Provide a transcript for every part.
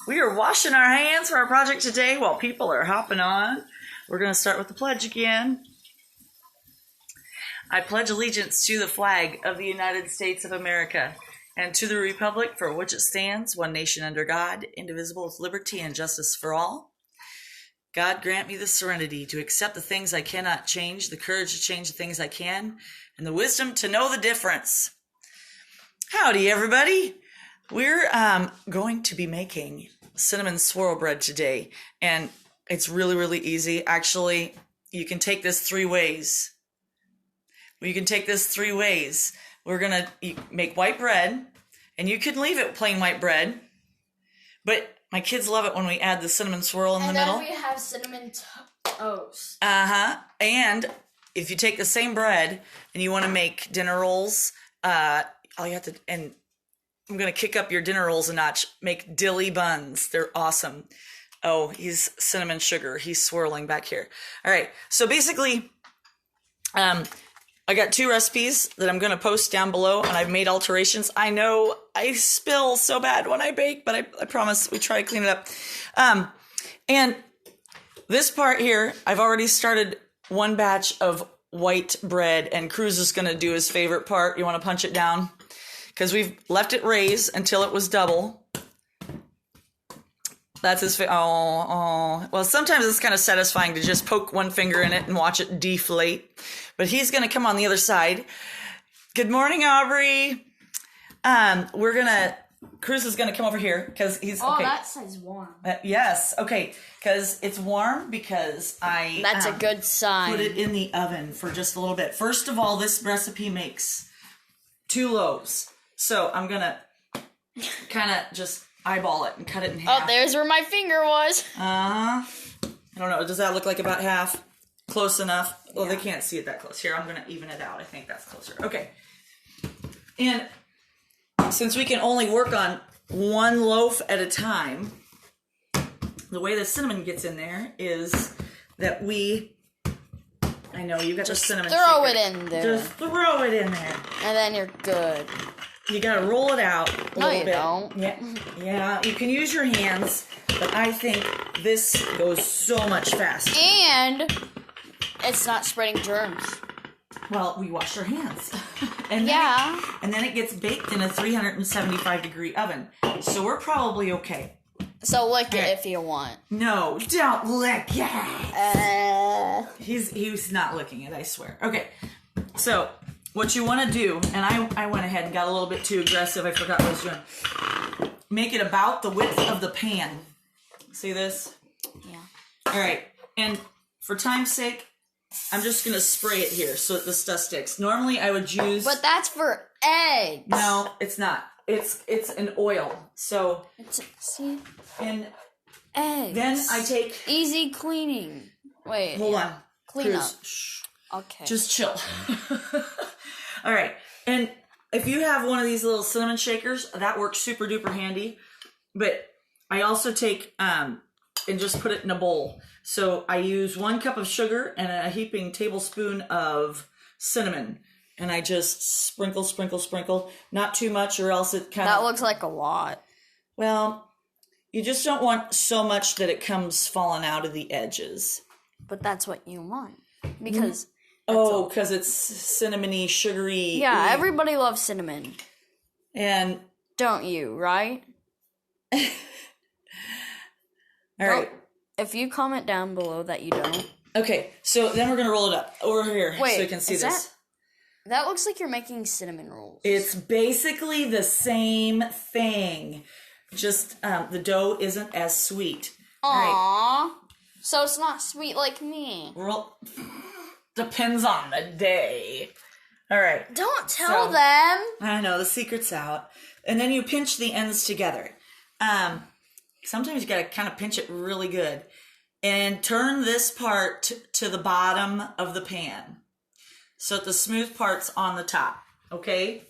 We are washing our hands for our project today while people are hopping on. We're going to start with the pledge again. I pledge allegiance to the flag of the United States of America and to the republic for which it stands, one nation under God, indivisible with liberty and justice for all. God grant me the serenity to accept the things I cannot change, the courage to change the things I can, and the wisdom to know the difference. Howdy, everybody. We're going to be making cinnamon swirl bread today, and it's really, really easy. Actually, you can take this three ways. We're going to make white bread, and you can leave it plain white bread, but my kids love it when we add the cinnamon swirl in the middle. And then we have cinnamon toast. And if you take the same bread and you want to make dinner rolls, all you have to, and I'm going to kick up your dinner rolls a notch, make Dilly Buns. They're awesome. Oh, he's cinnamon sugar. He's swirling back here. All right. So basically, I got 2 recipes that I'm going to post down below, and I've made alterations. I know I spill so bad when I bake, but I promise we try to clean it up. And this part here, I've already started one batch of white bread, and Cruz is going to do his favorite part. You want to punch it down? Because we've left it raise until it was double. That's his Well, sometimes it's kind of satisfying to just poke one finger in it and watch it deflate. But he's going to come on the other side. Good morning, Aubrey. Cruz is going to come over here because he's... Oh, okay. that side's warm. Yes, okay. Because it's warm because That's a good sign. Put it in the oven for just a little bit. First of all, this recipe makes 2 loaves. So I'm going to kind of just eyeball it and cut it in half. Oh, there's where my finger was. I don't know. Does that look like about half? Close enough? Well, they can't see it that close. Here, I'm going to even it out. I think that's closer. Okay. And since we can only work on 1 loaf at a time, the way the cinnamon gets in there is that I know you got the cinnamon throw shaker. it in there. Just throw it in there. And then you're good. You gotta roll it out a little bit. No, you don't. Yeah, you can use your hands, but I think this goes so much faster. And it's not spreading germs. Well, we wash our hands. And then it gets baked in a 375-degree oven. So we're probably okay. So lick it if you want. No, don't lick it. He's not licking it, I swear. Okay, so what you want to do, and I went ahead and got a little bit too aggressive. I forgot what I was doing. Make it about the width of the pan. See this? Yeah. All right, and for time's sake, I'm just going to spray it here so that the stuff sticks. Normally, I would use... But that's for eggs. No, it's not. It's an oil. So... See? And eggs. then I take... Easy cleaning. Wait. Hold on. Clean up. Shh. Okay. Just chill. All right. And if you have one of these little cinnamon shakers, that works super duper handy. But I also take... and just put it in a bowl. So I use 1 cup of sugar and a heaping tablespoon of cinnamon. And I just sprinkle, sprinkle, sprinkle. Not too much or else it kind of... That looks like a lot. Well, you just don't want so much that it comes falling out of the edges. But that's what you want. Because... because it's cinnamony, sugary. Yeah, everybody loves cinnamon. And... Don't you, right? All right. If you comment down below that you don't. Okay, so then we're going to roll it up over here so you can see this. That looks like you're making cinnamon rolls. It's basically the same thing. Just the dough isn't as sweet. Aww. Right. So it's not sweet like me. Depends on the day. All right. Don't tell them. I know, the secret's out. And then you pinch the ends together. Sometimes you gotta kind of pinch it really good. And turn this part to the bottom of the pan. So that the smooth part's on the top. Okay?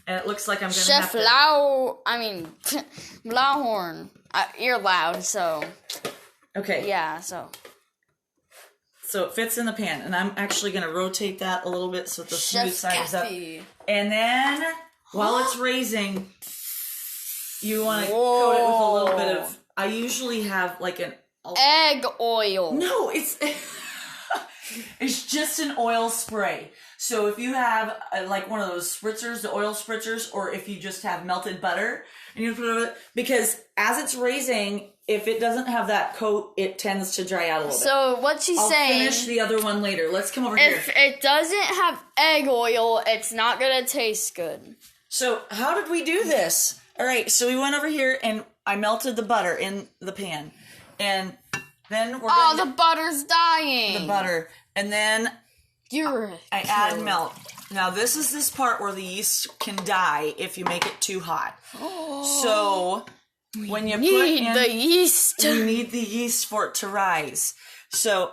And it looks like I'm gonna Chef Blauhorn. You're loud, so. Okay. Yeah, so. So it fits in the pan. And I'm actually gonna rotate that a little bit so that the smooth side is up. Kathy. And then, while it's raising... You want to coat it with a little bit of... I usually have like an... Egg oil. No, it's... it's just an oil spray. So if you have like one of those spritzers, the oil spritzers, or if you just have melted butter, and you put it over it, because as it's raising, if it doesn't have that coat, it tends to dry out a little bit. So what she's saying... I'll finish the other one later. Let's come over here. If it doesn't have egg oil, it's not going to taste good. So how did we do this? All right, so we went over here and I melted the butter in the pan. And then we're going the butter's dying. The butter. And then I add milk. Now this is this part where the yeast can die if you make it too hot. So when you put in the yeast. You need the yeast for it to rise. So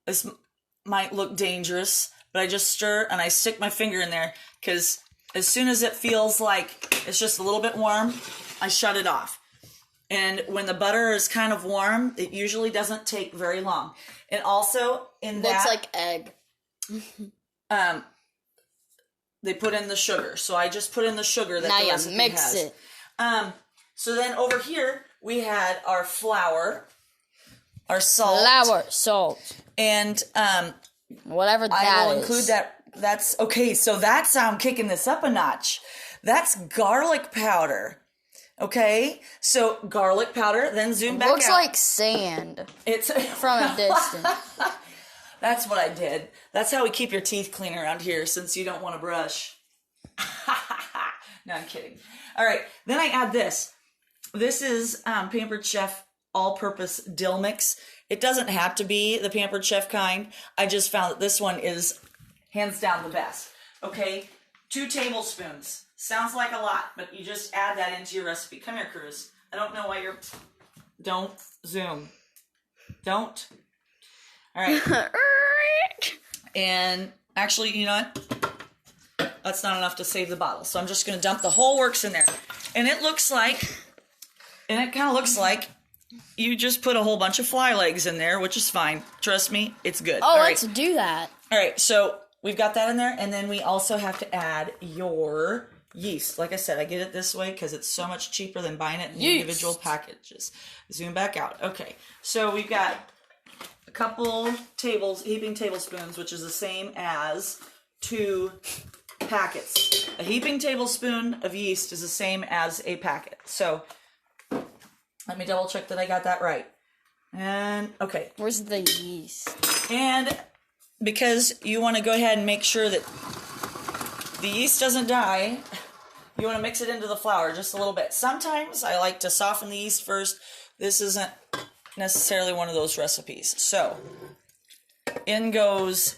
this might look dangerous, but I just stir and I stick my finger in there because as soon as it feels like it's just a little bit warm, I shut it off. And when the butter is kind of warm, it usually doesn't take very long. And also in that... Looks like egg. They put in the sugar. So I just put in the sugar that the recipe mix has. it. So then over here, we had our flour, our salt. Flour, salt. And whatever that is. I will include that. That's okay. So that's how I'm kicking this up a notch. That's garlic powder. Okay, so garlic powder. Then zoom back. Looks out. like sand. It's from a distance. That's what I did. That's how we keep your teeth clean around here, since you don't want to brush. No, I'm kidding. All right, then I add this. This is Pampered Chef all-purpose dill mix. It doesn't have to be the Pampered Chef kind. I just found that this one is hands down the best. Okay, 2 tablespoons. Sounds like a lot, but you just add that into your recipe. Come here, Cruz. I don't know why you're... Don't zoom. Don't. All right. And actually, you know what? That's not enough to save the bottle. So I'm just going to dump the whole works in there. And it looks like... And it kind of looks like you just put a whole bunch of fly legs in there, which is fine. Trust me, it's good. Oh, let's do that. All right, so we've got that in there. And then we also have to add your... yeast. Like I said, I get it this way because it's so much cheaper than buying it in individual packages. Zoom back out. Okay, so we've got a couple heaping tablespoons, which is the same as 2 packets. A heaping tablespoon of yeast is the same as a packet. So let me double check that I got that right. And okay. Where's the yeast? And because you want to go ahead and make sure that the yeast doesn't die, you want to mix it into the flour just a little bit. Sometimes I like to soften the yeast first. This isn't necessarily one of those recipes. So, in goes...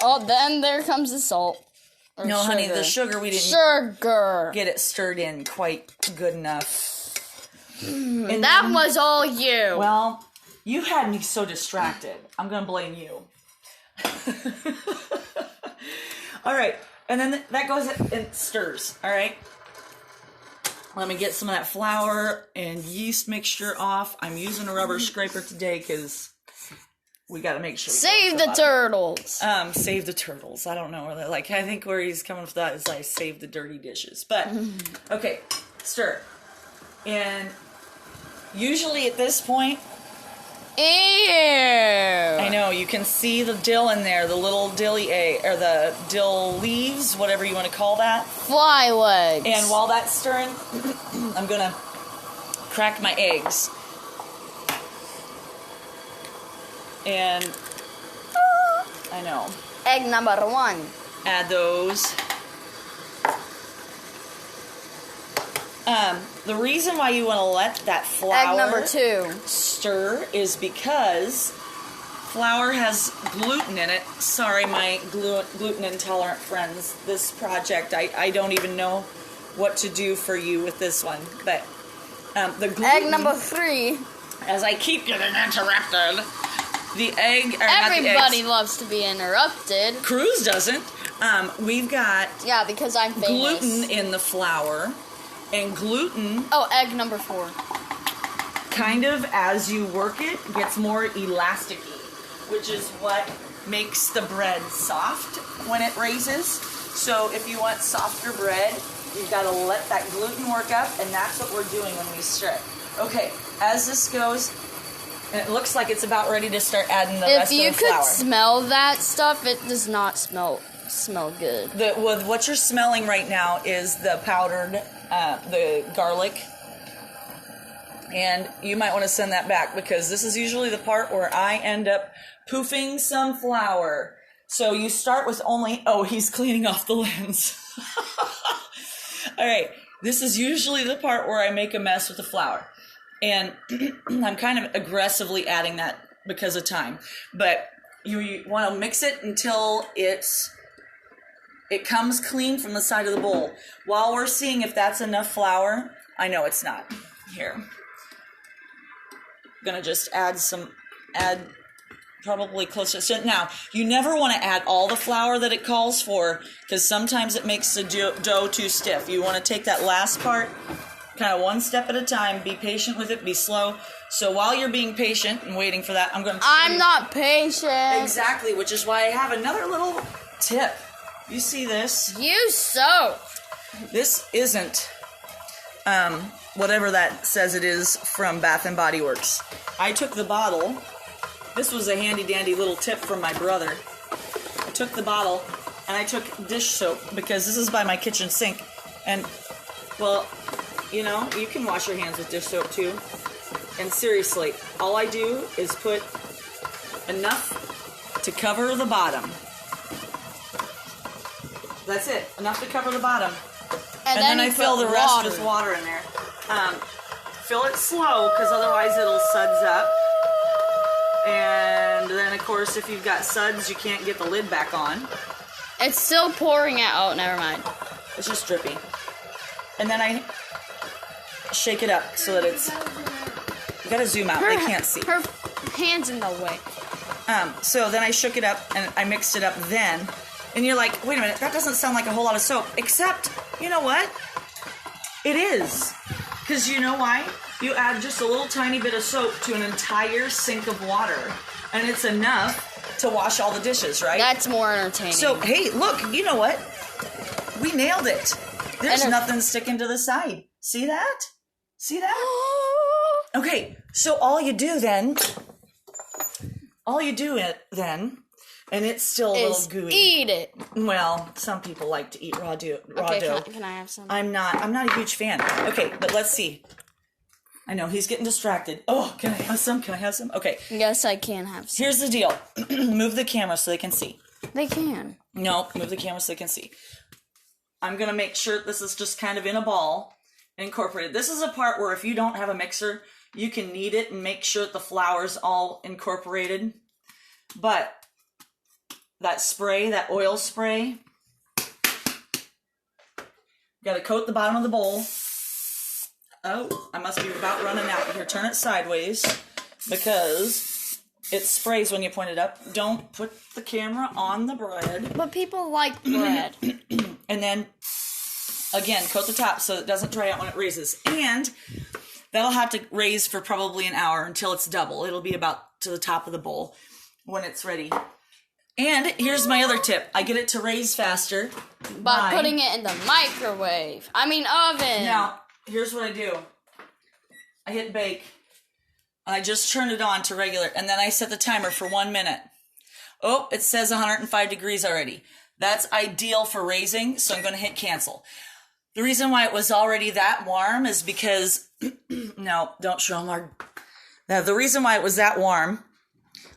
Oh, then there comes the salt. No, honey, the sugar, we didn't get it stirred in quite good enough. And that was all you. Well, you had me so distracted. I'm going to blame you. All right, and then that goes and stirs. All right, let me get some of that flour and yeast mixture off. I'm using a rubber scraper today because we got to make sure. Save the turtles. Save the turtles. I don't know where I think where he's coming from that is like save the dirty dishes. But okay, stir, and usually at this point. Ew. I know, you can see the dill in there, the little dilly egg, or the dill leaves, whatever you want to call that. Fly legs. And while that's stirring, I'm going to crack my eggs. And, I know. Egg number 1. Add those. The reason why you want to let that flour Egg number 2 stir is because flour has gluten in it. Sorry, my gluten intolerant friends. This project, I don't even know what to do for you with this one. But the gluten... Egg number 3. As I keep getting interrupted, the egg... Everybody loves to be interrupted. Cruz doesn't. We've got... Yeah, because I'm famous. Gluten in the flour. And gluten... Oh, egg number 4. Kind of, as you work it, gets more elasticy, which is what makes the bread soft when it raises. So if you want softer bread, you've got to let that gluten work up, and that's what we're doing when we stir it. Okay, as this goes, and it looks like it's about ready to start adding the rest of the flour. If you could smell that stuff, it does not smell good. What you're smelling right now is the powdered, the garlic. And you might want to send that back because this is usually the part where I end up poofing some flour. So you start with only... Oh, he's cleaning off the lens. All right. This is usually the part where I make a mess with the flour. And I'm kind of aggressively adding that because of time. But you want to mix it until it comes clean from the side of the bowl. While we're seeing if that's enough flour, I know it's not. Here. I'm going to just add probably close to... So now, you never want to add all the flour that it calls for because sometimes it makes the dough too stiff. You want to take that last part, kind of one step at a time. Be patient with it. Be slow. So while you're being patient and waiting for that, I'm not patient. Exactly, which is why I have another little tip. You see this? Use soap. This isn't whatever that says it is from Bath and Body Works. I took the bottle. This was a handy-dandy little tip from my brother. I took the bottle, and I took dish soap, because this is by my kitchen sink. And, well, you know, you can wash your hands with dish soap, too. And seriously, all I do is put enough to cover the bottom. That's it. Enough to cover the bottom. And then I fill the rest with water in there. Fill it slow, because otherwise it'll suds up. And then, of course, if you've got suds, you can't get the lid back on. It's still pouring out. Oh, never mind. It's just drippy. And then I shake it up so that it's... You gotta zoom out. They can't see. Her hand's in the way. So then I shook it up, and I mixed it up then. And you're like, wait a minute, that doesn't sound like a whole lot of soap. Except, you know what? It is. Because you know why? You add just a little tiny bit of soap to an entire sink of water, and it's enough to wash all the dishes, right? That's more entertaining. So, hey, look, you know what? We nailed it. There's nothing sticking to the side. See that? See that? Okay, so all you do then, and it's still a little gooey. Eat it. Well, some people like to eat raw dough. Can I have some? I'm not a huge fan. Okay, but let's see. I know, he's getting distracted. Oh, can I have some? Can I have some? Okay. Yes, I can have some. Here's the deal. Move the camera so they can see. They can. No, move the camera so they can see. I'm going to make sure this is just kind of in a ball and incorporated. This is a part where if you don't have a mixer, you can knead it and make sure that the flour's all incorporated. But that spray, that oil spray, got to coat the bottom of the bowl. Oh, I must be about running out here. Turn it sideways because it sprays when you point it up. Don't put the camera on the bread. But people like bread. And then, again, coat the top so it doesn't dry out when it raises. And that'll have to raise for probably an hour until it's double. It'll be about to the top of the bowl when it's ready. And here's my other tip. I get it to raise faster by putting it in the microwave. Oven. Now, here's what I do. I hit bake. And I just turn it on to regular. And then I set the timer for 1 minute. Oh, it says 105 degrees already. That's ideal for raising, so I'm going to hit cancel. The reason why it was already that warm is because... No, don't show them Now, the reason why it was that warm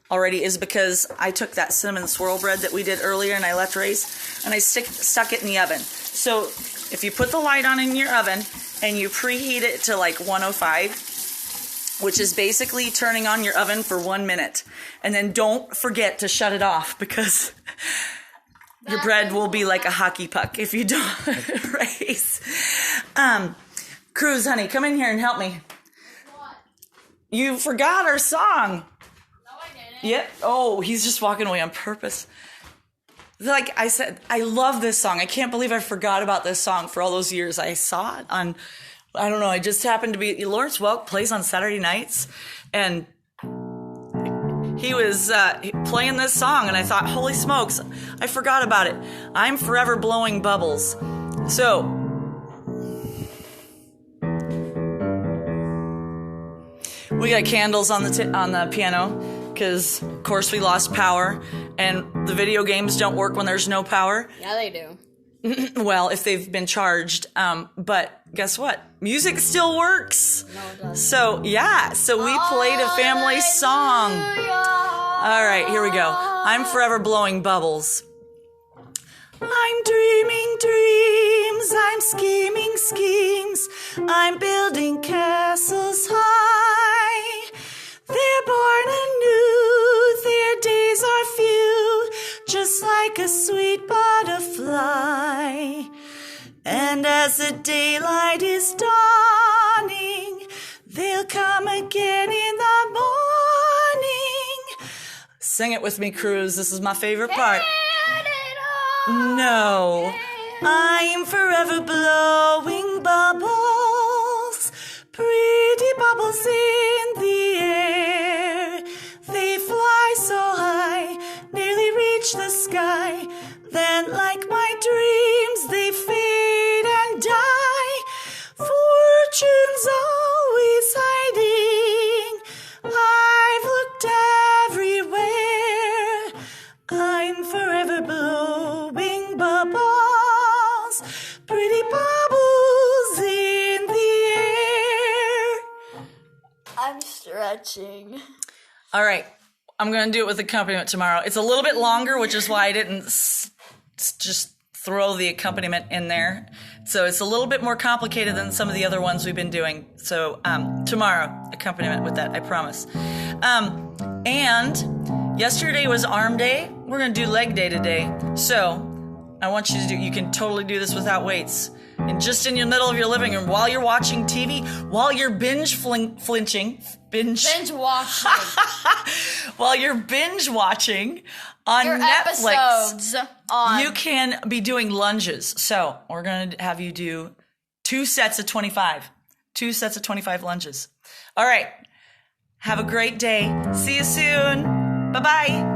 already is because I took that cinnamon swirl bread that we did earlier and I left raise, and I stuck it in the oven. So if you put the light on in your oven and you preheat it to like 105, which is basically turning on your oven for 1 minute, and then don't forget to shut it off because your bread will be like a hockey puck if you don't raise. Cruz, honey, come in here and help me. What? You forgot our song. Yep. Yeah. Oh, he's just walking away on purpose. Like I said, I love this song. I can't believe I forgot about this song for all those years. I saw it on, I don't know, I just happened to be, Lawrence Welk plays on Saturday nights, and he was playing this song, and I thought, holy smokes, I forgot about it. I'm forever blowing bubbles. So, we got candles on the piano because, of course, we lost power, and the video games don't work when there's no power. Yeah, they do. Well, if they've been charged. But guess what? Music still works. No, it doesn't. So, yeah. So we played a family song. All right, here we go. I'm forever blowing bubbles. I'm dreaming dreams. I'm scheming schemes. I'm building castles high. They're born anew. Their days are few. Just like a sweet butterfly. And as the daylight is dawning, they'll come again in the morning. Sing it with me, Cruz. This is my favorite part. No. I'm forever blowing bubbles. Pretty bubbles in the air. They fly so high, nearly reach the sky. Then, like my dreams, they fade and die. Fortune's always hiding. I've looked everywhere. I'm forever blowing bubbles. Pretty bubbles in the air. I'm stretching. All right. I'm going to do it with accompaniment tomorrow. It's a little bit longer, which is why I didn't just throw the accompaniment in there. So it's a little bit more complicated than some of the other ones we've been doing. So tomorrow, accompaniment with that, I promise. And yesterday was arm day. We're going to do leg day today. So I want you to you can totally do this without weights. And just in the middle of your living room, while you're watching TV, while you're binge watching. While you're binge watching on Your Netflix, episodes on. you can be doing lunges. So we're going to have you do 2 sets of 25. 2 sets of 25 lunges. All right. Have a great day. See you soon. Bye-bye.